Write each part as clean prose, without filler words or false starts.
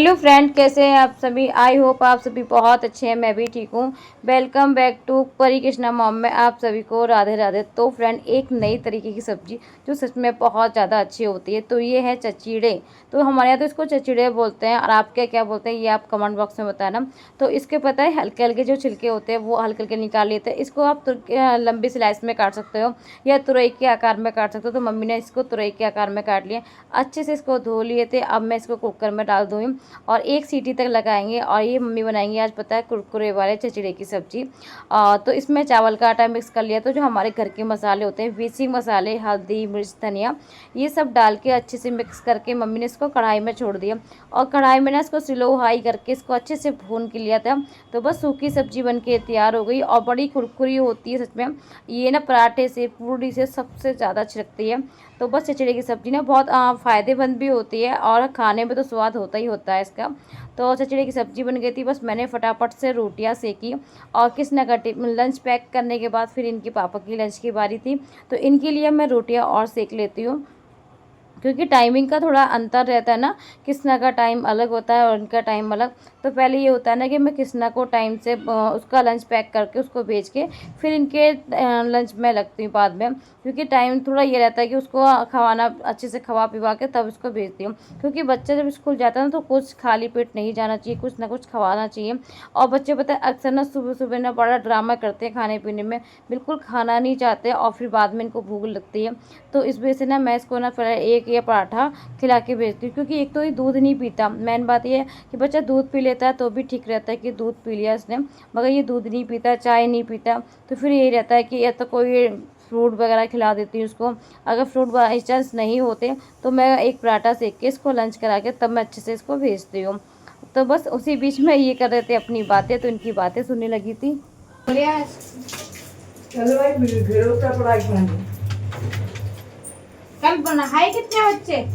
Hello friend, कैसे हैं आप सभी। आई होप आप सभी बहुत अच्छे हैं। मैं भी ठीक हूँ। वेलकम बैक टू परी कृष्णा मॉम में आप सभी को राधे राधे। तो फ्रेंड, एक नई तरीके की सब्जी जो सच में बहुत ज़्यादा अच्छी होती है, तो ये है चचीड़े। तो हमारे यहाँ तो इसको चचीड़े बोलते हैं, और आपके क्या बोलते हैं ये आप कमेंट बॉक्स में बताना। तो इसके पता है हल्के हल्के जो छिलके होते हैं वो हल्के हल्के निकाल लेते हैं। इसको आप लंबी स्लाइस में काट सकते हो या तुरई के आकार में काट सकते हो। तो मम्मी ने इसको तुरई के आकार में काट लिया, अच्छे से इसको धो लिए थे। अब मैं इसको कुकर में डाल दूँगी और एक सीटी तक लगाएंगे। और ये मम्मी बनाएंगी आज, पता है, कुरकुरे वाले चचड़े की सब्जी। तो इसमें चावल का आटा मिक्स कर लिया। तो जो हमारे घर के मसाले होते हैं, बेसिक मसाले, हल्दी, मिर्च, धनिया, ये सब डाल के अच्छे से मिक्स करके मम्मी ने इसको कढ़ाई में छोड़ दिया। और कढ़ाई में ना इसको स्लो हाई करके इसको अच्छे से भून के लिया था। तो बस सूखी सब्जी बन के तैयार हो गई और बड़ी कुरकुरी होती है सच में। ये ना पराठे से, पूड़ी से सबसे ज़्यादा अच्छी लगती है। तो बस चचड़े की सब्ज़ी ना बहुत फ़ायदेमंद भी होती है और खाने में तो स्वाद होता ही होता है इसका। तो चचड़े की सब्ज़ी बन गई थी। बस मैंने फटाफट से रोटियां सेकी और कृष्णा का लंच पैक करने के बाद फिर इनके पापा की लंच की बारी थी। तो इनके लिए मैं रोटियां और सेक लेती हूँ, क्योंकि टाइमिंग का थोड़ा अंतर रहता है ना। कृष्णा का टाइम अलग होता है और इनका टाइम अलग। तो पहले ये होता है ना कि मैं कृष्णा को टाइम से उसका लंच पैक करके उसको भेज के फिर इनके लंच में लगती हूँ बाद में। क्योंकि टाइम थोड़ा ये रहता है कि उसको खवाना, अच्छे से खवा पिवा के तब उसको भेजती हूँ। क्योंकि बच्चा जब स्कूल जाता है ना तो कुछ खाली पेट नहीं जाना चाहिए, कुछ ना कुछ खवाना चाहिए। और बच्चे पता है अक्सर ना सुबह सुबह ना बड़ा ड्रामा करते हैं खाने पीने में, बिल्कुल खाना नहीं चाहते और फिर बाद में इनको भूख लगती है। तो इस वजह से ना मैं इसको ना फिर एक या पराठा खिला के भेजती हूँ। क्योंकि एक तो ये दूध नहीं पीता, मेन बात ये है कि बच्चा दूध पी लेता है तो भी ठीक रहता है कि दूध पी लिया इसने, मगर ये दूध नहीं पीता, चाय नहीं पीता। तो फिर यही रहता है कि या तो कोई फ्रूट वगैरह खिला देती हूँ उसको। अगर फ्रूट बाई चांस नहीं होते तो मैं एक पराठा सेक के इसको लंच करा के तब मैं अच्छे से इसको भेजती हूँ। तो बस उसी बीच में ये कर रहे थे अपनी बातें, तो इनकी बातें सुनने लगी थी। चलो भाई फिर उसका पढ़ाई करेंगे। कल बना है कितने बच्चे।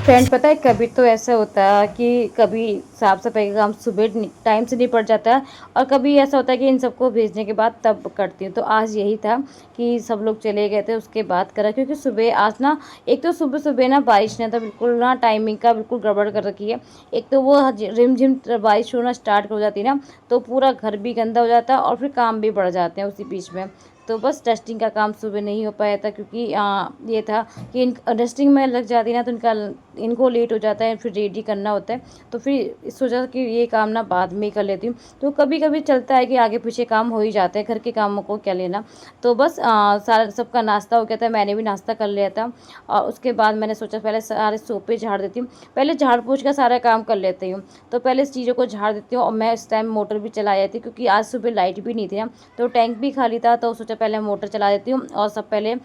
फ्रेंड, पता है कभी तो ऐसा होता है कि कभी साफ़ सफाई का काम सुबह टाइम से निपट जाता है और कभी ऐसा होता है कि इन सबको भेजने के बाद तब करती हूँ। तो आज यही था कि सब लोग चले गए थे उसके बाद करा। क्योंकि सुबह आज ना, एक तो सुबह सुबह ना बारिश ने तो बिल्कुल ना टाइमिंग का बिल्कुल गड़बड़ कर रखी है। एक तो वो रिम झिम बारिश होना स्टार्ट हो जाती है ना, तो पूरा घर भी गंदा हो जाता है और फिर काम भी बढ़ जाते हैं उसी बीच में। तो बस डस्टिंग का काम सुबह नहीं हो पाया था, क्योंकि ये था कि इन डस्टिंग में लग जाती ना तो इनको लेट हो जाता है, फिर रेडी करना होता है। तो फिर सोचा कि ये काम ना बाद में ही कर लेती हूँ। तो कभी कभी चलता है कि आगे पीछे काम हो ही जाते हैं, घर के कामों को क्या लेना। तो बस सारा सबका नाश्ता हो गया था, मैंने भी नाश्ता कर लिया था। और उसके बाद मैंने सोचा पहले सारे सोफे झाड़ देती हूँ, पहले झाड़ पोंछ का सारा काम कर लेती हूँ। तो पहले इस चीज़ों को झाड़ देती हूँ। और मैं इस टाइम मोटर भी चला जाती, क्योंकि आज सुबह लाइट भी नहीं थी ना, तो टैंक भी खाली था। तो सोचा पहले मोटर चला देती हूँ और सब पहले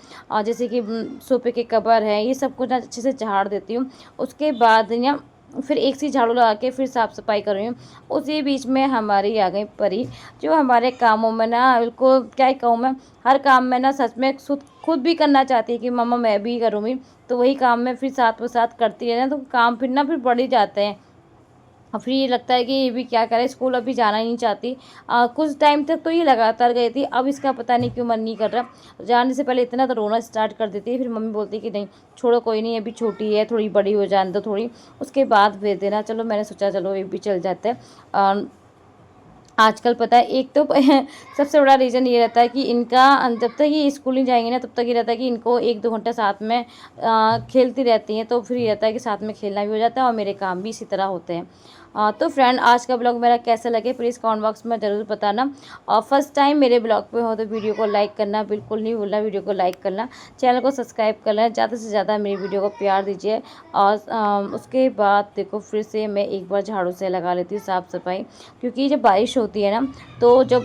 जैसे कि सोफे के कवर है ये सब कुछ अच्छे से झाड़ देती हूँ। उसके बाद ना फिर एक सी झाड़ू लगा के फिर साफ़ सफाई कर रही हूँ। उसी बीच में हमारी आ गई परी, जो हमारे कामों में ना बिल्कुल क्या ही कहूँ मैं, हर काम में ना सच में खुद भी करना चाहती है कि मम्मा मैं भी करूँगी। तो वही काम में फिर साथ में साथ करती है ना, तो काम फिर ना फिर बढ़ ही जाते हैं। और फिर ये लगता है कि ये भी क्या करे, स्कूल अभी जाना ही नहीं चाहती। कुछ टाइम तक तो ये लगातार गई थी, अब इसका पता नहीं क्यों मन नहीं कर रहा। जाने से पहले इतना तो रोना स्टार्ट कर देती है, फिर मम्मी बोलती है कि नहीं छोड़ो, कोई नहीं, अभी छोटी है, थोड़ी बड़ी हो जाने दो थोड़ी, उसके बाद भेज देना। चलो मैंने सोचा चलो ये भी चल जाता है। आजकल पता है एक तो सबसे बड़ा रीज़न ये रहता है कि इनका जब तक ये स्कूल नहीं जाएंगे ना तब तक ये रहता है कि इनको 1-2 घंटा साथ में खेलती रहती हैं। तो फिर ये रहता है कि साथ में खेलना भी हो जाता है और मेरे काम भी इसी तरह होते हैं। तो फ्रेंड, आज का ब्लॉग मेरा कैसा लगे प्लीज़ कमेंट बॉक्स में ज़रूर बताना। और फर्स्ट टाइम मेरे ब्लॉग पे हो तो वीडियो को लाइक करना बिल्कुल नहीं भूलना, वीडियो को लाइक करना, चैनल को सब्सक्राइब करना, ज़्यादा से ज़्यादा मेरी वीडियो को प्यार दीजिए। और उसके बाद देखो फिर से मैं एक बार झाड़ू से लगा लेती हूँ साफ़ सफाई। क्योंकि जब बारिश होती है ना, तो जब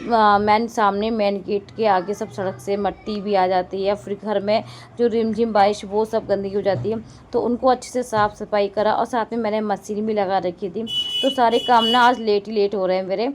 मेन गेट के आगे सब सड़क से मट्टी भी आ जाती है, या फिर घर में जो रिमझिम बारिश वो सब गंदगी हो जाती है, तो उनको अच्छे से साफ़ सफाई करा। और साथ में मैंने मशीन भी लगा रखी थी, तो सारे काम ना आज लेट ही लेट हो रहे हैं मेरे।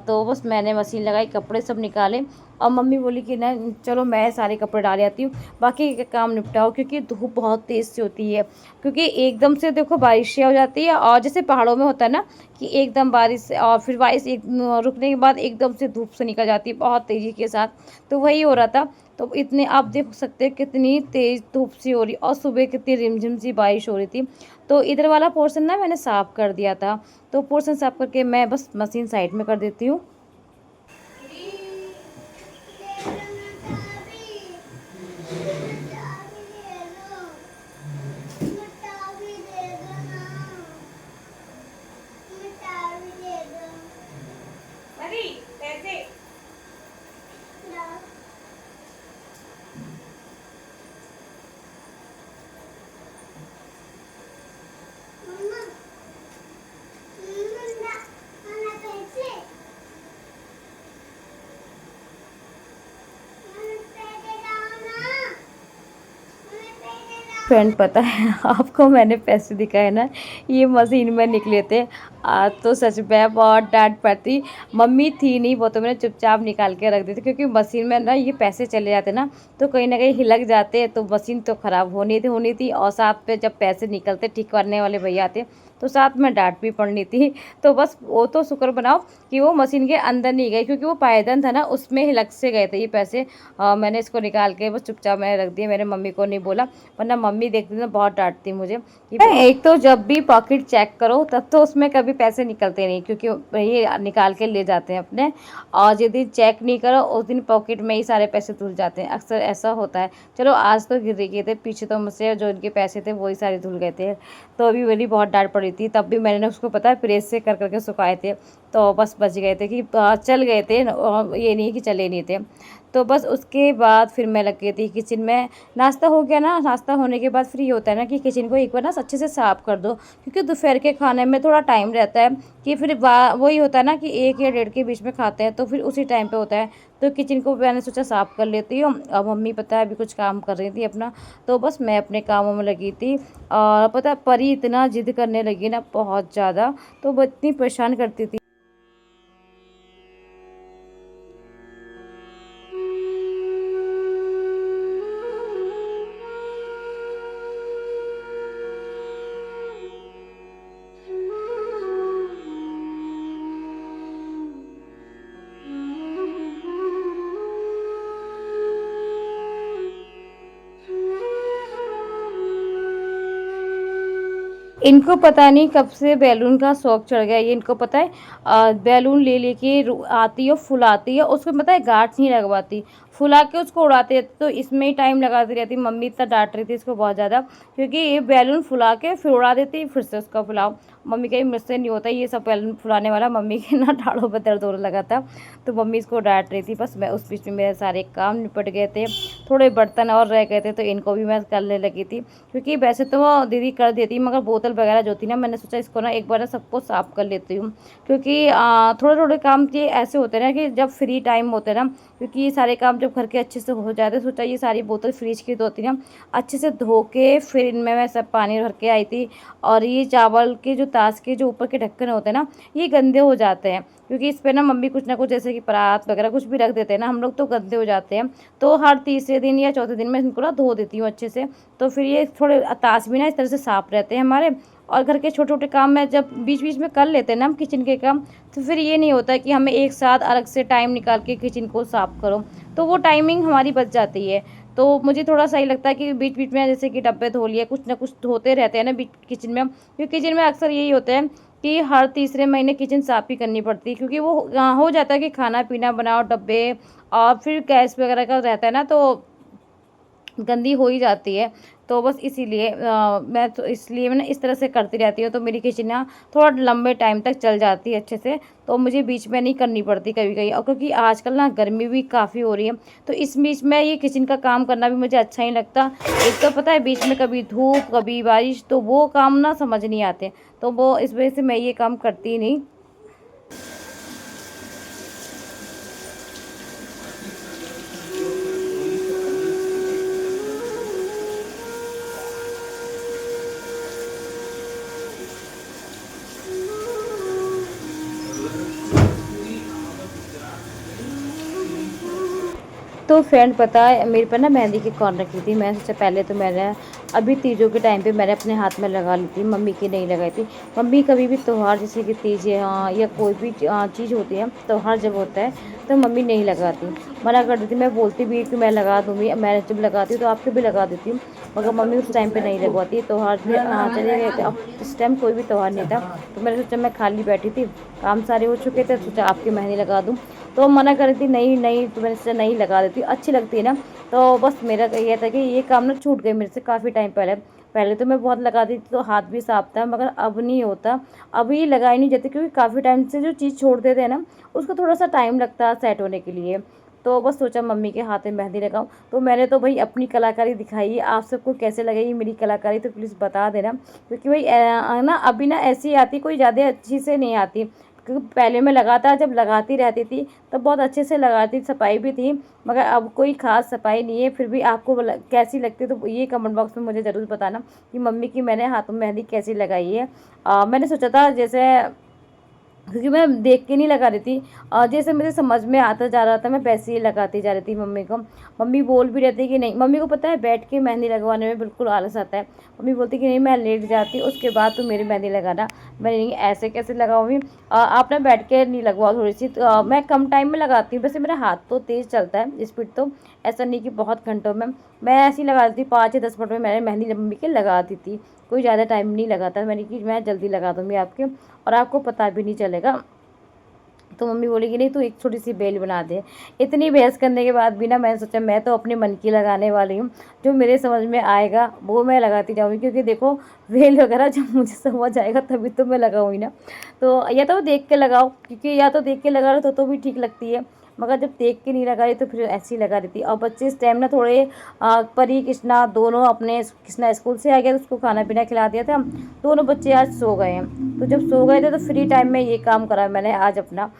तो बस मैंने मशीन लगाई, कपड़े सब निकाले और मम्मी बोली कि ना चलो मैं सारे कपड़े डाल आती हूँ, बाकी के काम निपटाओ, क्योंकि धूप बहुत तेज़ से होती है। क्योंकि एकदम से देखो बारिशें हो जाती है, और जैसे पहाड़ों में होता है ना कि एकदम बारिश और फिर बारिश एक रुकने के बाद एकदम से धूप से निकल जाती है बहुत तेज़ी के साथ। तो वही हो रहा था। तो इतने आप देख सकते हैं कितनी तेज़ धूप सी हो रही, और सुबह कितनी रिमझिम सी बारिश हो रही थी। तो इधर वाला पोर्शन ना मैंने साफ़ कर दिया था। तो पोर्शन साफ़ करके मैं बस मशीन साइड में कर देती हूँ। फ्रेंड पता है आपको मैंने पैसे दिखाए ना, ये मशीन में निकले थे। तो सच में बहुत डांट पड़ती। मम्मी थी नहीं, वो तो मैंने चुपचाप निकाल के रख दी थी, क्योंकि मशीन में ना ये पैसे चले जाते ना तो कहीं ना कहीं हिलक जाते, तो मशीन तो ख़राब होनी थी। और साथ पे जब पैसे निकलते ठीक करने वाले भैया आते तो साथ में डांट भी पड़नी थी। तो बस वो तो शुक्र बनाओ कि वो मशीन के अंदर नहीं गए, क्योंकि वो पायदान था ना उसमें हिलक से गए थे ये पैसे। मैंने इसको निकाल के बस चुपचाप मैंने रख दिया, मेरे मम्मी को नहीं बोला, वरना मम्मी देखती ना बहुत डांटती मुझे कि एक तो जब भी पॉकेट चेक करो तब तो उसमें कभी पैसे निकलते नहीं, क्योंकि ये निकाल के ले जाते हैं अपने। और जिस दिन चेक नहीं करो उस दिन पॉकेट में ही सारे पैसे धुल जाते हैं, अक्सर ऐसा होता है। चलो आज तो गिर गए थे, पीछे तो मुझसे जो इनके पैसे थे वही सारे धुल गए थे। तो अभी मेरी बहुत डांट पड़ी थी, तब भी मैंने उसको पता है प्रेस से कर करके सुखाए थे। तो बस बच गए थे कि चल गए थे, ये नहीं कि चले नहीं थे। तो बस उसके बाद फिर मैं लग गई थी किचन में। नाश्ता हो गया ना, नाश्ता होने के बाद फ्री होता है ना कि किचन को एक बार ना अच्छे से साफ़ कर दो, क्योंकि दोपहर के खाने में थोड़ा टाइम रहता है कि फिर वही होता है ना कि 1 या 1:30 के बीच में खाते हैं, तो फिर उसी टाइम पे होता है। तो किचन को मैंने सोचा साफ़ कर लेती हूँ। अब मम्मी पता है अभी कुछ काम कर रही थी अपना, तो बस मैं अपने कामों में लगी थी। और पता है परी इतना जिद करने लगी ना बहुत ज़्यादा, तो वो इतनी परेशान करती थी। इनको पता नहीं कब से बैलून का शौक चढ़ गया, ये इनको पता है बैलून ले लेके आती है, फुलाती है, उसको पता है गांठ नहीं लगवाती, फुला के उसको उड़ाते हैं। तो इसमें ही टाइम लगाती रहती। मम्मी इतना डांट रही थी इसको बहुत ज़्यादा, क्योंकि ये बैलून फुला के फिर उड़ा देती, फिर से उसका फुलाओ। मम्मी कहीं मुझसे नहीं होता ये सब बैलून फुलाने वाला, मम्मी के ना दाढ़ों पर दर्द होने लगा था। तो मम्मी इसको डांट रही थी। बस मैं उस बीच में मेरे सारे काम निपट गए थे, थोड़े बर्तन और रह गए थे तो इनको भी मैं करने लगी थी, क्योंकि वैसे तो वो दीदी कर देती मगर बोतल वगैरह जो थी ना, मैंने सोचा इसको ना एक बार ना सबको साफ़ कर लेती हूँ। क्योंकि थोड़े थोड़े काम ये ऐसे होते हैं ना कि जब फ्री टाइम होते हैं ना, क्योंकि ये सारे काम जब घर के अच्छे से हो जाते हैं, सोचा ये सारी बोतल फ्रिज की तो होती ना, अच्छे से धो के फिर इनमें मैं सब पानी भर के आई थी। और ये चावल के जो ताश के जो ऊपर के ढक्कन होते हैं ना, ये गंदे हो जाते हैं, क्योंकि इस पर ना मम्मी कुछ ना कुछ जैसे कि परात वगैरह कुछ भी रख देते हैं ना हम लोग, तो गंदे हो जाते हैं। तो हर तीसरे दिन या चौथे दिन मैं इनको ना धो देती हूँ अच्छे से। तो फिर ये थोड़े ताश भी ना इस तरह से साफ़ रहते हैं हमारे। और घर के छोटे छोटे काम में जब बीच बीच में कर लेते हैं ना हम किचन के काम, तो फिर ये नहीं होता कि हमें एक साथ अलग से टाइम निकाल के किचन को साफ़ करो, तो वो टाइमिंग हमारी बच जाती है। तो मुझे थोड़ा सही लगता है कि बीच बीच में जैसे कि डब्बे धो लिए, कुछ ना कुछ धोते रहते हैं ना बीच किचन में। क्योंकि किचन में अक्सर यही होता है कि हर तीसरे महीने किचन साफ़ ही करनी पड़ती है, क्योंकि वो हो जाता है कि खाना पीना बनाओ डब्बे, और फिर गैस वगैरह का रहता है ना, तो गंदी हो ही जाती है। तो बस इसीलिए मैं तो इसलिए मैं ना इस तरह से करती रहती हूँ, तो मेरी किचन ना थोड़ा लंबे टाइम तक चल जाती है अच्छे से। तो मुझे बीच में नहीं करनी पड़ती कभी कभी, और क्योंकि आजकल ना गर्मी भी काफ़ी हो रही है, तो इस बीच में ये किचन का काम करना भी मुझे अच्छा नहीं लगता। एक तो पता है बीच में कभी धूप कभी बारिश, तो वो काम ना समझ नहीं आते, तो वो इस वजह से मैं ये काम करती ही नहीं। तो फ्रेंड पता है मेरे पर ना मेहंदी की कौन रखी थी। मैं सोचा पहले तो मैंने अभी तीजों के टाइम पे मैंने अपने हाथ में लगा ली थी, मम्मी की नहीं लगाई थी। मम्मी कभी भी त्योहार जैसे कि तीज या कोई भी चीज़ होती है, त्योहार जब होता है तो मम्मी नहीं लगाती, मना कर देती। मैं बोलती भी कि मैं लगा दूँगी, मैं जब लगाती हूँ तो आपको भी लगा देती हूँ, मगर मम्मी उस टाइम पे नहीं लगवाती। त्योहार चले गए थे, अब इस टाइम कोई भी त्योहार नहीं था, तो मैंने सोचा मैं खाली बैठी थी, काम सारे हो चुके थे, सोचा आपकी मेहंदी लगा दूँ। तो मना कर रही थी, नहीं नहीं, तो मैंने सोचा नहीं लगा देती हूँ, अच्छी लगती है ना। तो बस मेरा तो ये था कि ये काम ना छूट गई मेरे से काफ़ी टाइम पहले। पहले तो मैं बहुत लगाती थी तो हाथ भी साफ था, मगर अब नहीं होता। अभी लगाई नहीं जाती क्योंकि काफ़ी टाइम से जो चीज़ छोड़ देते हैं ना, उसको थोड़ा सा टाइम लगता है सेट होने के लिए। तो बस सोचा मम्मी के हाथ में मेहंदी लगाऊं। तो मैंने तो भाई अपनी कलाकारी दिखाई है, आप सबको कैसे लगेगी मेरी कलाकारी तो प्लीज़ बता देना, क्योंकि भाई ना अभी ना ऐसी आती, कोई ज़्यादा अच्छी से नहीं आती। क्योंकि पहले मैं लगातार जब लगाती रहती थी तब बहुत अच्छे से लगाती, सफाई भी थी, मगर अब कोई ख़ास सफाई नहीं है। फिर भी आपको कैसी लगती है तो ये कमेंट बॉक्स में मुझे ज़रूर बताना कि मम्मी की मैंने हाथों में मेहंदी कैसी लगाई है। मैंने सोचा था जैसे, क्योंकि मैं देख के नहीं लगा रही थी, जैसे मुझे समझ में आता जा रहा था मैं वैसे ही लगाती जा रही थी मम्मी को। मम्मी बोल भी रहती कि नहीं, मम्मी को पता है बैठ के मेहंदी लगवाने में बिल्कुल आलस आता है। मम्मी बोलती कि नहीं मैं लेट जाती उसके बाद तो मेरी मेहंदी लगाना। मैं नहीं, ऐसे कैसे लगाऊंगी, आप ना बैठ के नहीं लगवाओ थोड़ी सी। तो मैं कम टाइम में लगाती हूँ, वैसे मेरा हाथ तो तेज़ चलता है, स्पीड तो ऐसा नहीं कि बहुत घंटों में। मैं ऐसे ही लगा देती, 5 या 10 मिनट में मैंने मेहंदी मम्मी के लगा दी थी, कोई ज़्यादा टाइम नहीं लगाता। मैंने कि मैं जल्दी लगा दूँगी आपके, और आपको पता भी नहीं चलेगा। तो मम्मी बोली कि नहीं तू एक छोटी सी बेल बना दे। इतनी बहस करने के बाद भी ना मैंने सोचा मैं तो अपने मन की लगाने वाली हूँ, जो मेरे समझ में आएगा वो मैं लगाती जाऊँगी। क्योंकि देखो बेल वगैरह जब मुझे समझ आएगा तभी तो मैं लगाऊँगी ना। तो या तो देख के लगाओ, क्योंकि या तो देख के लगा रहे तो भी ठीक लगती है, मगर जब देख के नहीं लगा रही तो फिर ऐसी लगा रही थी। और बच्चे इस टाइम ना थोड़े परी कृष्णा दोनों, अपने कृष्णा स्कूल से आ गया तो उसको खाना पीना खिला दिया था। दोनों बच्चे आज सो गए हैं, तो जब सो गए थे तो फ्री टाइम में ये काम करा मैंने आज अपना।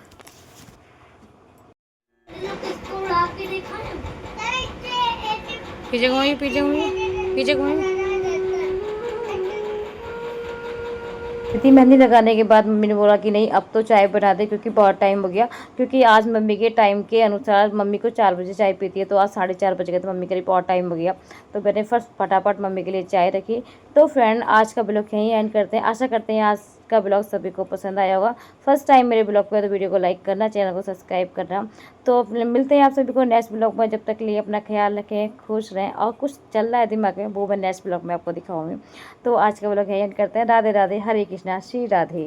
पीछे घूमिए, पीछे घूमिए, पीछे घूमिए। इतनी मेहंदी लगाने के बाद मम्मी ने बोला कि नहीं अब तो चाय बना दे, क्योंकि बहुत टाइम हो गया। क्योंकि आज मम्मी के टाइम के अनुसार मम्मी को 4 बजे चाय पीती है, तो आज 4:30 बज गए, तो मम्मी के लिए बहुत टाइम हो गया। तो मैंने फर्स्ट फटाफट मम्मी के लिए चाय रखी। तो फ्रेंड आज का ब्लॉग यहीं एंड करते हैं। आशा करते हैं आज का ब्लॉग सभी को पसंद आया होगा। फर्स्ट टाइम मेरे ब्लॉग पे तो वीडियो को लाइक करना, चैनल को सब्सक्राइब करना। तो मिलते हैं आप सभी को नेक्स्ट ब्लॉग में। जब तक के लिए अपना ख्याल रखें, खुश रहें, और कुछ चल रहा है दिमाग में वो मैं नेक्स्ट ब्लॉग में आपको दिखाऊंगी। तो आज का ब्लॉग यहीं एंड करते हैं। राधे राधे, हरे कृष्णा, श्री राधे।